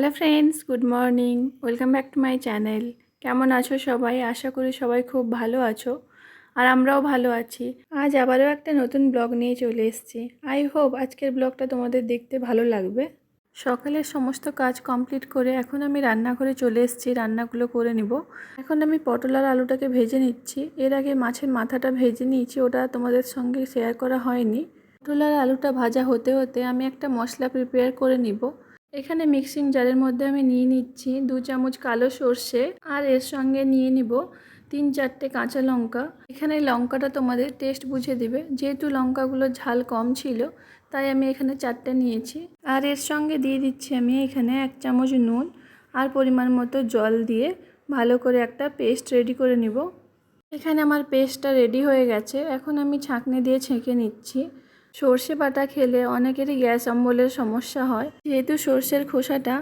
Hello friends, good morning. Welcome back to my channel. কেমন আছো সবাই? আশা করি সবাই খুব ভালো আছো, আর আমরাও ভালো আছি। আজ আবারও একটা নতুন ব্লগ নিয়ে চলে এসেছি। আই হোপ আজকের ব্লগটা তোমাদের দেখতে ভালো লাগবে। সকালের সমস্ত কাজ কমপ্লিট করে এখন আমি রান্নাঘরে চলে এসেছি, রান্নাগুলো করে নিব। এখন আমি পটল আর আলুটাকে ভেজে নিচ্ছি। এর আগে মাছের মাথাটা ভেজে নিয়েছি, ওটা তোমাদের সঙ্গে শেয়ার করা হয়নি। পটল আর আলুটা ভাজা হতে হতে আমি একটা মশলা প্রিপেয়ার করে নিব। এখানে মিক্সিং জারের মধ্যে আমি নিয়ে নিচ্ছি 2 চামচ কালো সর্ষে, আর এর সঙ্গে নিয়ে নিব 3-4টে কাঁচা লঙ্কা। এখানে লঙ্কাটা তোমাদের টেস্ট বুঝে দিবে, যেহেতু লঙ্কাগুলো ঝাল কম ছিল তাই আমি এখানে 4টে নিয়েছি। আর এর সঙ্গে দিয়ে দিচ্ছি আমি এখানে 1 চামচ নুন আর পরিমাণ মতো জল দিয়ে ভালো করে একটা পেস্ট রেডি করে নিব। এখানে আমার পেস্টটা রেডি হয়ে গেছে। এখন আমি ছাঁকনি দিয়ে ছেঁকে নিচ্ছি। সর্ষে বাটা খেলে অনেকেরই গ্যাস অম্বলের সমস্যা হয়, যেহেতু সর্ষের খোসাটা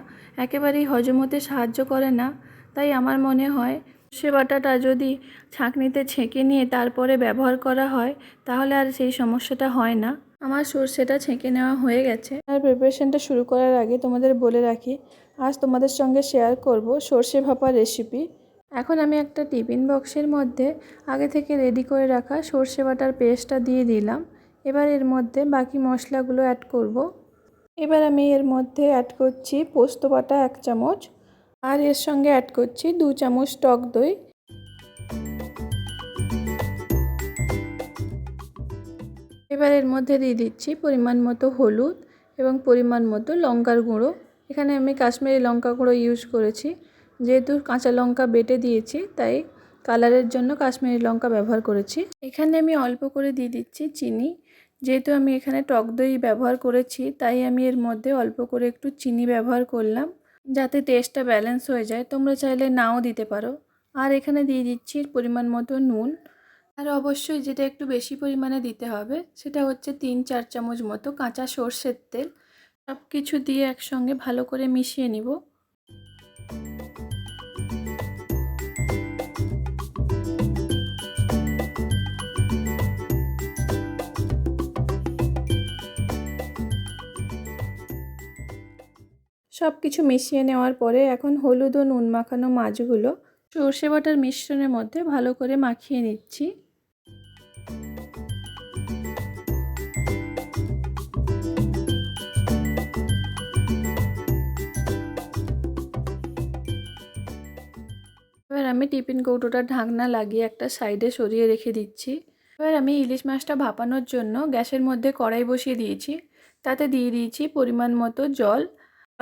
একেবারেই হজম হতে সাহায্য করে না, তাই আমার মনে হয় সর্ষে বাটাটা যদি ছাঁকনিতে ছেঁকে নিয়ে তারপরে ব্যবহার করা হয় তাহলে আর সেই সমস্যাটা হয় না। আমার সর্ষেটা ছেঁকে নেওয়া হয়ে গেছে। আর প্রিপারেশনটা শুরু করার আগে তোমাদের বলে রাখি, আজ তোমাদের সঙ্গে শেয়ার করব সর্ষে ভাপা রেসিপি। এখন আমি একটা টিফিন বক্সের মধ্যে আগে থেকে রেডি করে রাখা সর্ষে বাটার পেস্টটা দিয়ে দিলাম। এবার এর মধ্যে বাকি মশলাগুলো অ্যাড করব। এবার আমি এর মধ্যে অ্যাড করছি পোস্ত বাটা 1 চামচ, আর এর সঙ্গে অ্যাড করছি 2 চামচ টক দই। এবার এর মধ্যে দিয়ে দিচ্ছি পরিমাণ মতো হলুদ এবং পরিমাণ মতো লঙ্কার গুঁড়ো। এখানে আমি কাশ্মীরি লঙ্কা গুঁড়ো ইউজ করেছি, যেহেতু কাঁচা লঙ্কা বেটে দিয়েছি তাই কালারের জন্য কাশ্মীরি লঙ্কা ব্যবহার করেছি। এখানে আমি অল্প করে দিয়ে দিচ্ছি চিনি, যেহেতু আমি এখানে টক দই ব্যবহার করেছি তাই আমি এর মধ্যে অল্প করে একটু চিনি ব্যবহার করলাম, যাতে টেস্টটা ব্যালেন্স হয়ে যায়। তোমরা চাইলে নাও দিতে পারো। আর এখানে দিয়ে দিচ্ছি পরিমাণ মতো নুন, আর অবশ্যই যেটা একটু বেশি পরিমাণে দিতে হবে সেটা হচ্ছে 3-4 চামচ মতো কাঁচা সর্ষের তেল। সব কিছু দিয়ে একসঙ্গে ভালো করে মিশিয়ে নিব। সব কিছু মিশিয়ে নেওয়ার পরে এখন হলুদ ও নুন মাখানো মাছগুলো সর্ষে বাটার মিশ্রণের মধ্যে ভালো করে মাখিয়ে নিচ্ছি। এবার আমি টিফিন কৌটোটার ঢাকনা লাগিয়ে একটা সাইডে সরিয়ে রেখে দিচ্ছি। এবার আমি ইলিশ মাছটা ভাপানোর জন্য গ্যাসের মধ্যে কড়াই বসিয়ে দিয়েছি। তাতে দিয়ে দিয়েছি পরিমাণ মতো জল।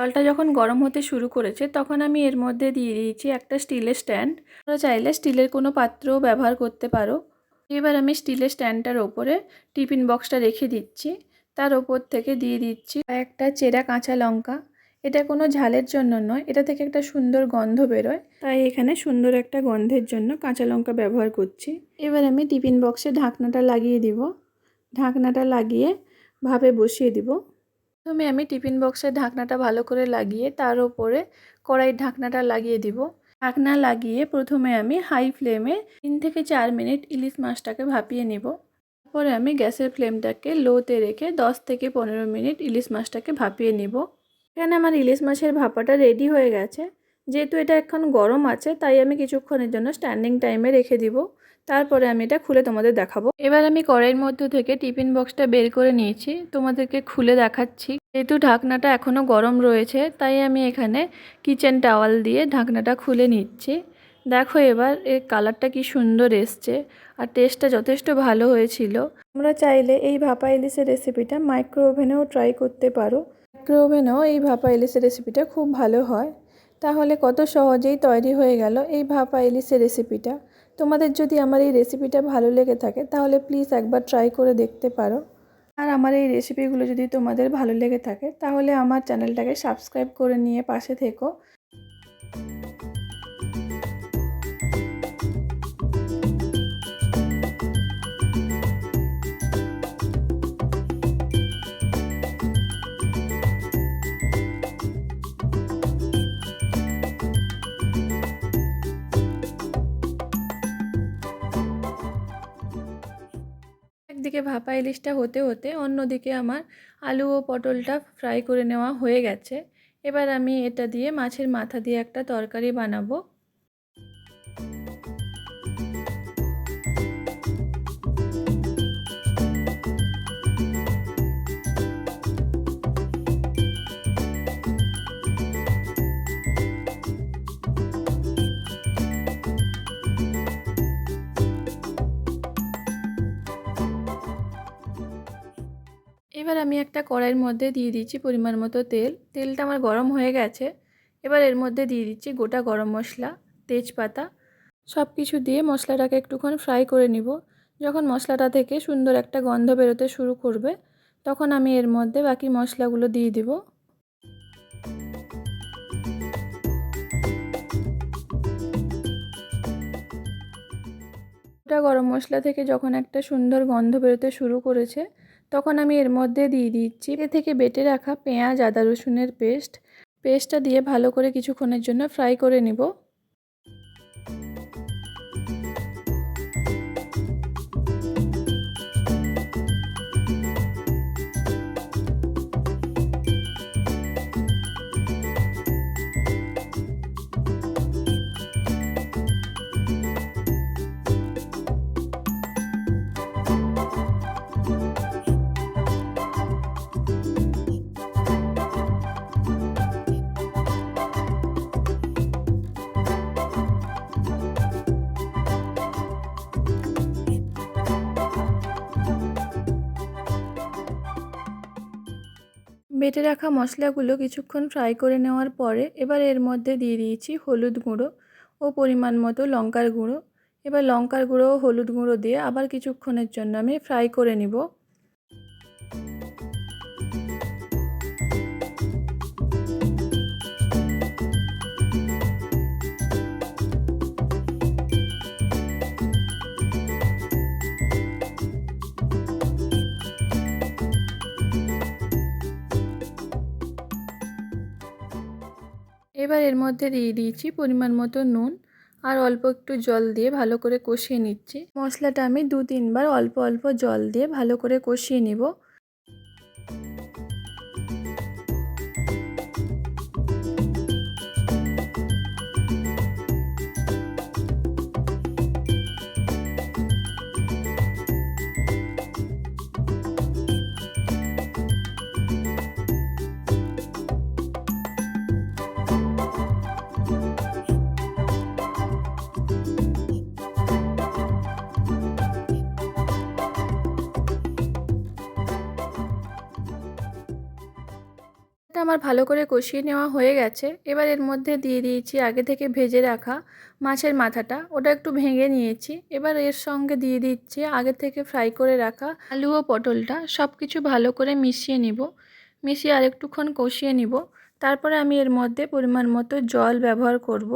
জলটা যখন গরম হতে শুরু করেছে তখন আমি এর মধ্যে দিয়ে দিয়েছি একটা স্টিলের স্ট্যান্ড। তোমরা চাইলে স্টিলের কোনো পাত্রও ব্যবহার করতে পারো। এবার আমি স্টিলের স্ট্যান্ডটার ওপরে টিফিন বক্সটা রেখে দিচ্ছি। তার ওপর থেকে দিয়ে দিচ্ছি একটা চেরা কাঁচা লঙ্কা। এটা কোনো ঝালের জন্য নয়, এটা থেকে একটা সুন্দর গন্ধ বেরোয়, তাই এখানে সুন্দর একটা গন্ধের জন্য কাঁচা লঙ্কা ব্যবহার করছি। এবার আমি টিফিন বক্সে ঢাকনাটা লাগিয়ে দিব। ঢাকনাটা লাগিয়ে ভাপে বসিয়ে দিব। প্রথমে আমি টিফিন বক্সের ঢাকনাটা ভালো করে লাগিয়ে তার ওপরে কড়াইয়ের ঢাকনাটা লাগিয়ে দিব। ঢাকনা লাগিয়ে প্রথমে আমি হাই ফ্লেমে 3 থেকে 4 মিনিট ইলিশ মাছটাকে ভাপিয়ে নিব। তারপরে আমি গ্যাসের ফ্লেমটাকে লোতে রেখে 10 থেকে 15 মিনিট ইলিশ মাছটাকে ভাপিয়ে নিব। এখানে আমার ইলিশ মাছের ভাপাটা রেডি হয়ে গেছে। যেহেতু এটা এখন গরম আছে তাই আমি কিছুক্ষণের জন্য স্ট্যান্ডিং টাইমে রেখে দিব। তারপরে আমি এটা খুলে তোমাদের দেখাবো। এবার আমি কড়াইয়ের মধ্যে থেকে টিফিন বক্সটা বের করে নিয়েছি, তোমাদেরকে খুলে দেখাচ্ছি। যেহেতু ঢাকনাটা এখনও গরম রয়েছে তাই আমি এখানে কিচেন টাওয়াল দিয়ে ঢাকনাটা খুলে নিচ্ছি। দেখো এবার এর কালারটা কি সুন্দর এসছে, আর টেস্টটা যথেষ্ট ভালো হয়েছিল। তোমরা চাইলে এই ভাপা ইলিশের রেসিপিটা মাইক্রো ওভেনেও ট্রাই করতে পারো। মাইক্রো ওভেনেও এই ভাপা ইলিশের রেসিপিটা খুব ভালো হয়। তাহলে কত সহজেই তৈরি হয়ে গেল এই ভাপা ইলিশের রেসিপিটা। তোমাদের যদি আমার এই রেসিপিটা ভালো লেগে থাকে তাহলে প্লিজ একবার ট্রাই করে দেখতে পারো। আর আমার এই রেসিপিগুলো যদি তোমাদের ভালো লেগে থাকে তাহলে আমার চ্যানেলটাকে সাবস্ক্রাইব করে নিয়ে পাশে থেকো। একদিকে ভাপা ইলিশটা হতে হতে অন্যদিকে আমার আলু ও পটলটা ফ্রাই করে নেওয়া হয়ে গেছে। এবার আমি এটা দিয়ে মাছের মাথা দিয়ে একটা তরকারি বানাবো। এবার আমি একটা কড়াইয়ের মধ্যে দিয়ে দিচ্ছি পরিমাণ মতো তেল। তেলটা আমার গরম হয়ে গেছে। এবার এর মধ্যে দিয়ে দিচ্ছি গোটা গরম মশলা, তেজপাতা, সব কিছু দিয়ে মশলাটাকে একটুক্ষণ ফ্রাই করে নিব। যখন মশলাটা থেকে সুন্দর একটা গন্ধ বেরোতে শুরু করবে, তখন আমি এর মধ্যে বাকি মশলাগুলো দিয়ে দিব। গোটা গরম মশলা থেকে যখন একটা সুন্দর গন্ধ বেরোতে শুরু করেছে, তখন আমি এর মধ্যে দিয়ে দিচ্ছি এ থেকে বেটে রাখা পেঁয়াজ, আদা রসুনের পেস্টটা দিয়ে ভালো করে কিছুক্ষণের জন্য ফ্রাই করে নিব। বেটে রাখা মশলাগুলো কিছুক্ষণ ফ্রাই করে নেওয়ার পরে এবার এর মধ্যে দিয়ে দিয়েছি হলুদ গুঁড়ো ও পরিমাণ মতো লঙ্কার গুঁড়ো। এবার লঙ্কার গুঁড়ো ও হলুদ গুঁড়ো দিয়ে আবার কিছুক্ষণের জন্য আমি ফ্রাই করে নিব। এবার এর মধ্যে দিয়ে দিয়েছি পরিমাণ মতো নুন আর অল্প একটু জল দিয়ে ভালো করে কষিয়ে নিচ্ছি। মশলাটা আমি 2-3 বার অল্প অল্প জল দিয়ে ভালো করে কষিয়ে নিব। এটা আমার ভালো করে কষিয়ে নেওয়া হয়ে গেছে। এবার এর মধ্যে দিয়ে দিয়েছি আগে থেকে ভেজে রাখা মাছের মাথাটা, ওটা একটু ভেঙে নিয়েছি। এবার এর সঙ্গে দিয়ে দিচ্ছি আগে থেকে ফ্রাই করে রাখা আলু ও পটলটা, সব কিছু ভালো করে মিশিয়ে নিব। মিশিয়ে আরেকটুক্ষণ কষিয়ে নিব। তারপরে আমি এর মধ্যে পরিমাণ মতো জল ব্যবহার করব।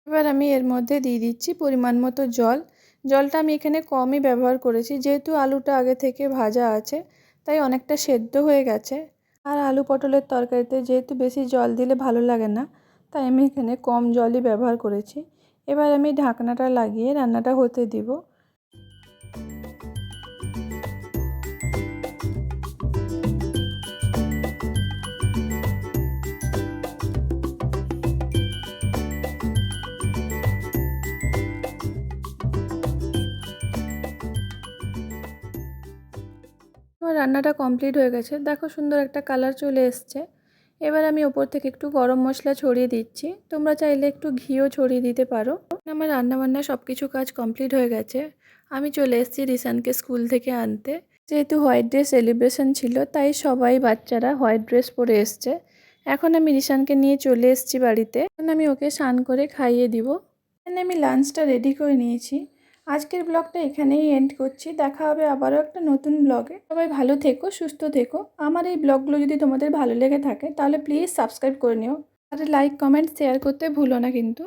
এবার আমি এর মধ্যে দিয়ে দিচ্ছি পরিমাণ মতো জল। জলটা আমি এখানে কমই ব্যবহার করেছি, যেহেতু আলুটা আগে থেকে ভাজা আছে তাই অনেকটা সেদ্ধ হয়ে গেছে। আর আলু পটলের তরকারিতে যেহেতু বেশি জল দিলে ভালো লাগে না, তাই আমি এখানে কম জলই ব্যবহার করেছি। এবার আমি ঢাকনাটা লাগিয়ে রান্নাটা হতে দিব। আমার রান্নাটা কমপ্লিট হয়ে গেছে, দেখো সুন্দর একটা কালার চলে এসছে। এবার আমি ওপর থেকে একটু গরম মশলা ছড়িয়ে দিচ্ছি, তোমরা চাইলে একটু ঘিও ছড়িয়ে দিতে পারো। আমার রান্নাবান্না সব কিছু কাজ কমপ্লিট হয়ে গেছে। আমি চলে এসেছি রিসানকে স্কুল থেকে আনতে। যেহেতু হোয়াইট ডে সেলিব্রেশন ছিল, তাই সবাই বাচ্চারা হোয়াইট ড্রেস পরে এসছে। এখন আমি রিসানকে নিয়ে চলে এসেছি বাড়িতে। এখন আমি ওকে স্নান করে খাইয়ে দিব। এখানে আমি লাঞ্চটা রেডি করে নিয়েছি। আজকের ব্লগটা এখানেই এন্ড করছি। দেখা হবে আবারও একটা নতুন ব্লগে। সবাই ভালো থেকো, সুস্থ থেকো। আমার এই ব্লগগুলো যদি তোমাদের ভালো লেগে থাকে তাহলে প্লিজ সাবস্ক্রাইব করে নিও। আর লাইক, কমেন্ট, শেয়ার করতে ভুলো না কিন্তু।